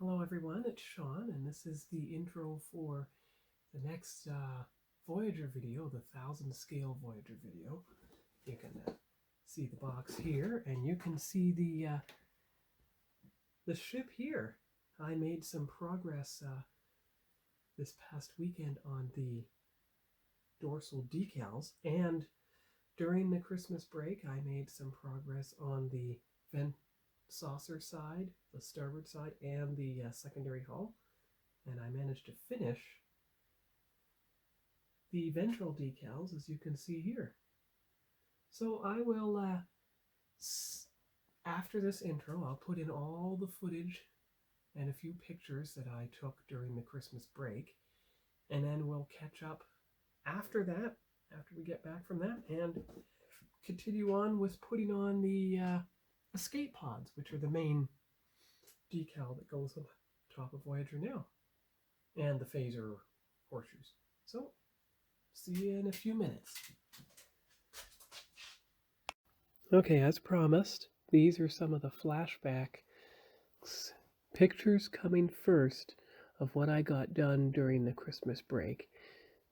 Hello everyone, it's Sean, and this is the intro for the next Voyager video, the 1000 scale Voyager video. You can see the box here, and you can see the ship here. I made some progress this past weekend on the dorsal decals, and during the Christmas break I made some progress on the saucer side, the starboard side, and the secondary hull, and I managed to finish the ventral decals, as you can see here. So I will, after this intro, I'll put in all the footage and a few pictures that I took during the Christmas break, and then we'll catch up after that, after we get back from that, and continue on with putting on the escape pods, which are the main decal that goes on top of Voyager now, and the phaser horseshoes. So, see you in a few minutes. Okay, as promised, these are some of the flashback pictures coming first of what I got done during the Christmas break.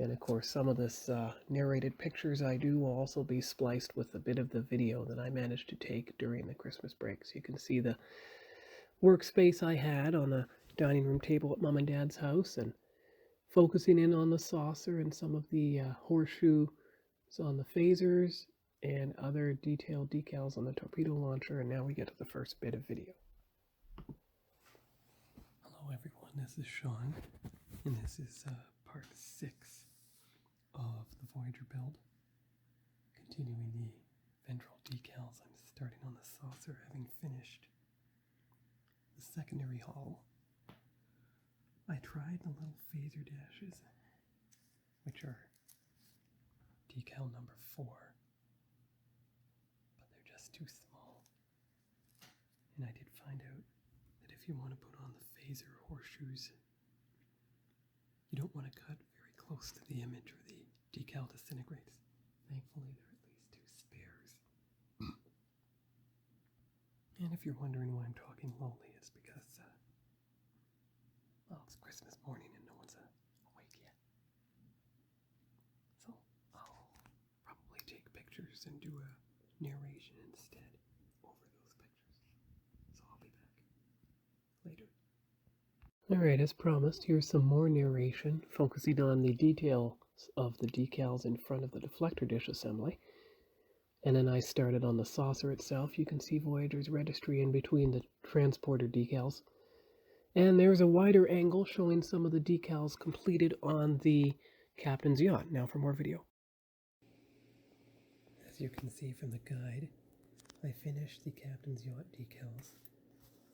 And of course, some of this narrated pictures I do will also be spliced with a bit of the video that I managed to take during the Christmas break. So you can see the workspace I had on the dining room table at Mom and Dad's house, and focusing in on the saucer and some of the horseshoes on the phasers and other detailed decals on the torpedo launcher. And now we get to the first bit of video. Hello everyone, this is Sean, and this is part 6 of the Voyager build. Continuing the ventral decals, I'm starting on the saucer, having finished the secondary hull. I tried the little phaser dashes, which are decal number 4, but they're just too small. And I did find out that if you want to put on the phaser horseshoes, you don't want to cut very close to the image or the decal disintegrates. Thankfully, there are at least 2 spares. And if you're wondering why I'm talking lowly, it's because, well, it's Christmas morning and no one's awake yet. So I'll probably take pictures and do a narration instead over those pictures. So I'll be back later. Alright, as promised, here's some more narration focusing on the details of the decals in front of the deflector dish assembly. And then I started on the saucer itself. You can see Voyager's registry in between the transporter decals. And there's a wider angle showing some of the decals completed on the captain's yacht. Now for more video. As you can see from the guide, I finished the captain's yacht decals.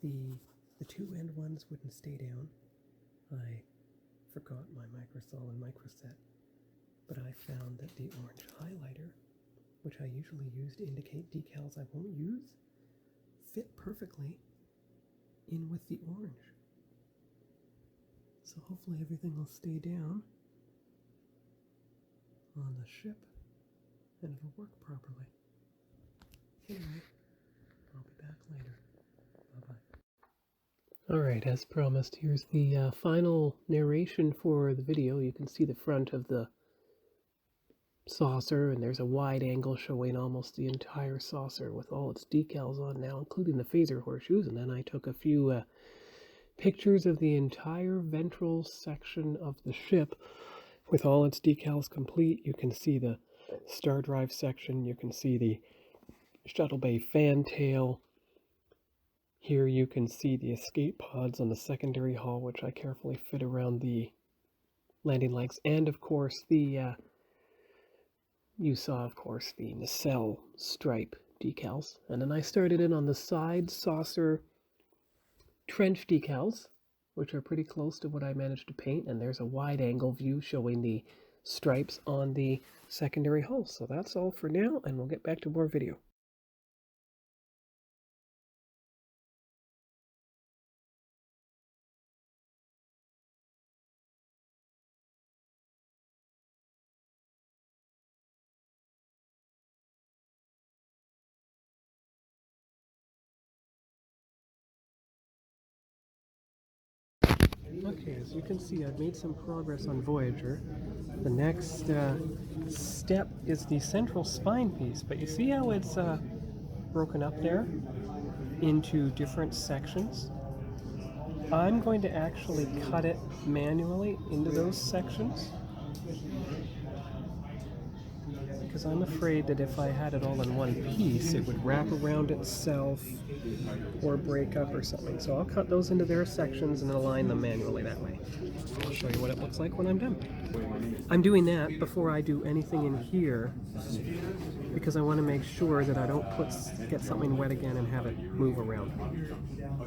The 2 end ones wouldn't stay down. I forgot my microsol and microset, but I found that the orange highlighter, which I usually use to indicate decals I won't use, fit perfectly in with the orange. So hopefully everything will stay down on the ship and it'll work properly. Anyway, I'll be back later. Bye-bye. Alright, as promised, here's the final narration for the video. You can see the front of the saucer, and there's a wide angle showing almost the entire saucer with all its decals on now, including the phaser horseshoes. And then I took a few pictures of the entire ventral section of the ship with all its decals complete. You can see the star drive section, you can see the shuttle bay fantail. Here you can see the escape pods on the secondary hull, which I carefully fit around the landing legs, and of course the you saw, of course, the nacelle stripe decals. And then I started in on the side saucer trench decals, which are pretty close to what I managed to paint. And there's a wide angle view showing the stripes on the secondary hull. So that's all for now, and we'll get back to more video. Okay, as you can see, I've made some progress on Voyager. The next step is the central spine piece, but you see how it's broken up there into different sections? I'm going to actually cut it manually into those sections because I'm afraid that if I had it all in one piece, it would wrap around itself or break up or something. So I'll cut those into their sections and align them manually that way. I'll show you what it looks like when I'm done. I'm doing that before I do anything in here because I want to make sure that I don't get something wet again and have it move around.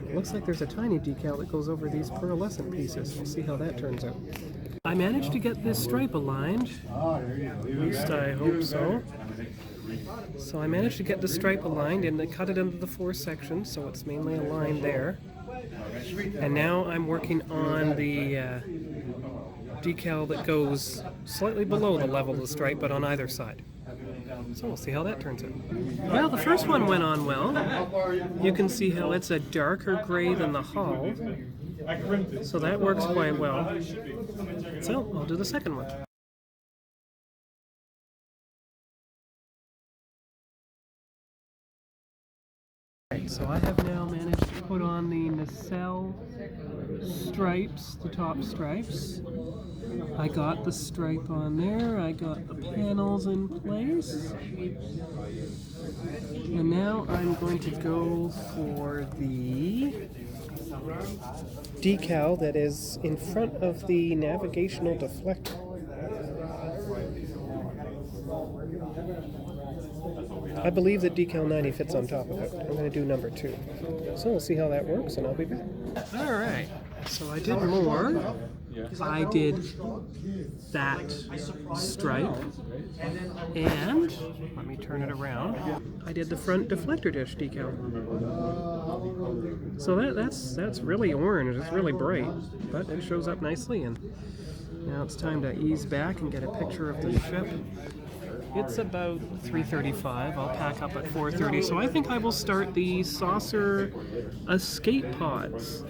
It looks like there's a tiny decal that goes over these pearlescent pieces. We'll see how that turns out. I managed to get this stripe aligned. At least I hope so. So I managed to get the stripe aligned and I cut it into the 4 sections, so it's mainly aligned there. And now I'm working on the decal that goes slightly below the level of the stripe, but on either side. So we'll see how that turns out. Well, the first one went on well. You can see how it's a darker gray than the hull. So that works quite well. So I'll do the second one. Right, so I have now managed to put on the nacelle stripes, the top stripes. I got the stripe on there, I got the panels in place. And now I'm going to go for the decal that is in front of the navigational deflector. I believe that decal 90 fits on top of it. I'm going to do number 2. So we'll see how that works and I'll be back. Alright, so I did more. I did that stripe, and let me turn it around. I did the front deflector dish decal. So that's really orange. It's really bright, but it shows up nicely. And now it's time to ease back and get a picture of the ship. It's about 3:35. I'll pack up at 4:30. So I think I will start the saucer escape pods.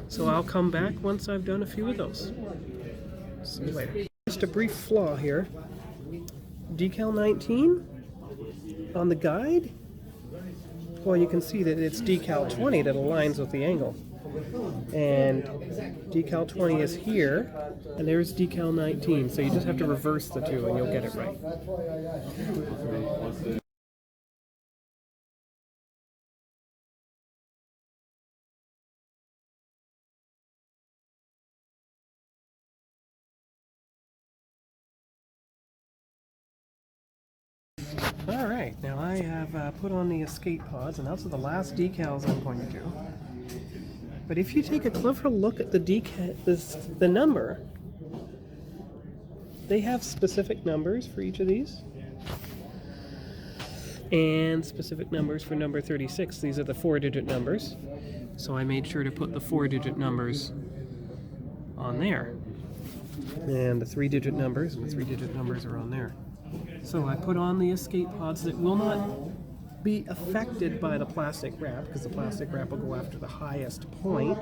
So I'll come back once I've done a few of those. See you later. Just a brief flaw here. Decal 19 on the guide. Well, you can see that it's decal 20 that aligns with the angle. And decal 20 is here, and there's decal 19. So you just have to reverse the two and you'll get it right. Alright, now I have put on the escape pods, and those are the last decals I'm going to do. But if you take a closer look at the number, they have specific numbers for each of these. And specific numbers for number 36. These are the 4-digit numbers. So I made sure to put the 4-digit numbers on there. And the 3-digit numbers, and the 3-digit numbers are on there. So I put on the escape pods that will not be affected by the plastic wrap, because the plastic wrap will go after the highest point.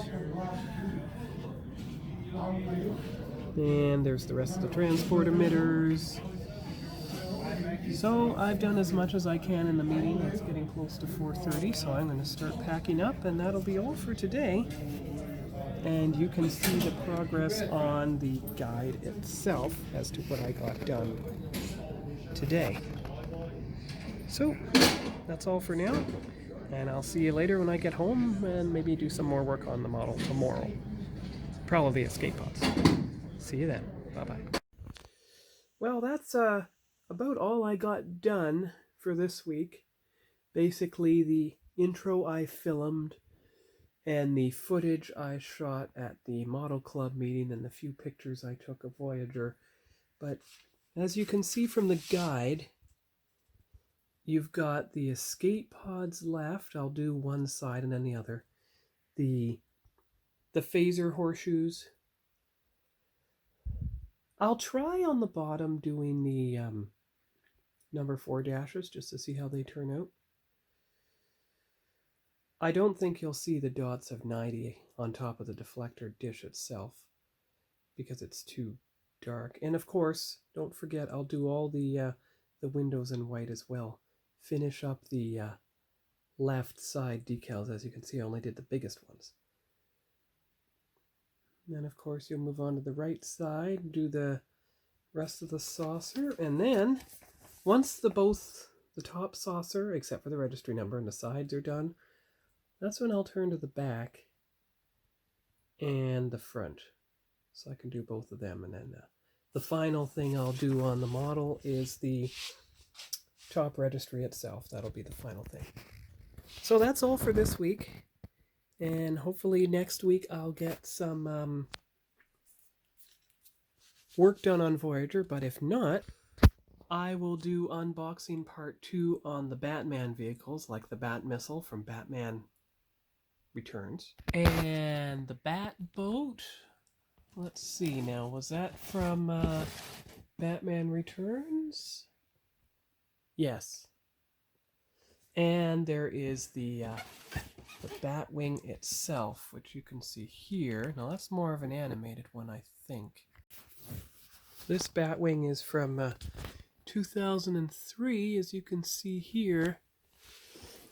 And there's the rest of the transport emitters. So I've done as much as I can in the meeting. It's getting close to 4:30, so I'm going to start packing up, and that'll be all for today. And you can see the progress on the guide itself as to what I got done today. So that's all for now, and I'll see you later when I get home and maybe do some more work on the model tomorrow. Probably escape pods. See you then. Bye-bye. Well, that's about all I got done for this week. Basically, the intro I filmed and the footage I shot at the Model Club meeting and the few pictures I took of Voyager. But as you can see from the guide, you've got the escape pods left. I'll do one side and then the other. The phaser horseshoes. I'll try on the bottom doing the number 4 dashes just to see how they turn out. I don't think you'll see the dots of 90 on top of the deflector dish itself because it's too dark. And of course, don't forget, I'll do all the windows in white as well. Finish up the left side decals. As you can see, I only did the biggest ones. And then of course you'll move on to the right side, do the rest of the saucer, and then once both the top saucer, except for the registry number, and the sides are done, that's when I'll turn to the back and the front. So I can do both of them, and then the final thing I'll do on the model is the top registry itself. That'll be the final thing. So that's all for this week, and hopefully next week I'll get some work done on Voyager, but if not, I will do unboxing part 2 on the Batman vehicles, like the Bat Missile from Batman Returns. And the Bat Boat, let's see now, was that from Batman Returns? Yes. And there is the Batwing itself, which you can see here. Now that's more of an animated one, I think. This Batwing is from 2003, as you can see here,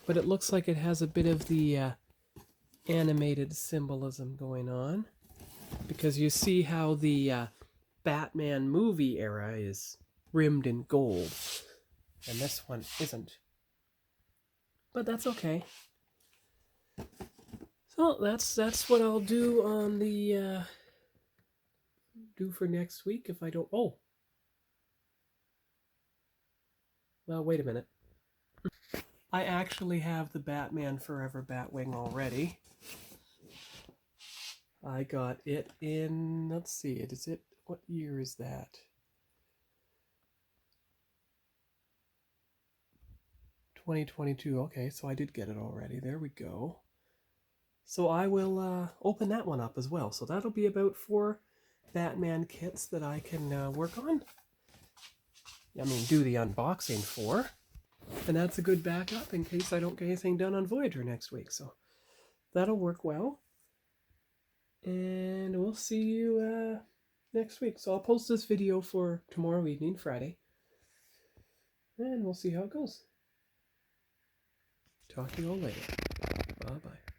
but it looks like it has a bit of the animated symbolism going on, because you see how the Batman movie era is rimmed in gold, and this one isn't. But that's okay. So that's what I'll do on the do for next week if I don't. Oh, well, wait a minute. I actually have the Batman Forever Batwing already. I got it in, let's see, what year is that? 2022. Okay, so I did get it already. There we go. So I will open that one up as well. So that'll be about 4 Batman kits that I can work on. I mean, do the unboxing for. And that's a good backup in case I don't get anything done on Voyager next week. So that'll work well. And we'll see you next week. So I'll post this video for tomorrow evening, Friday. And we'll see how it goes. Talk to you all later. Bye-bye.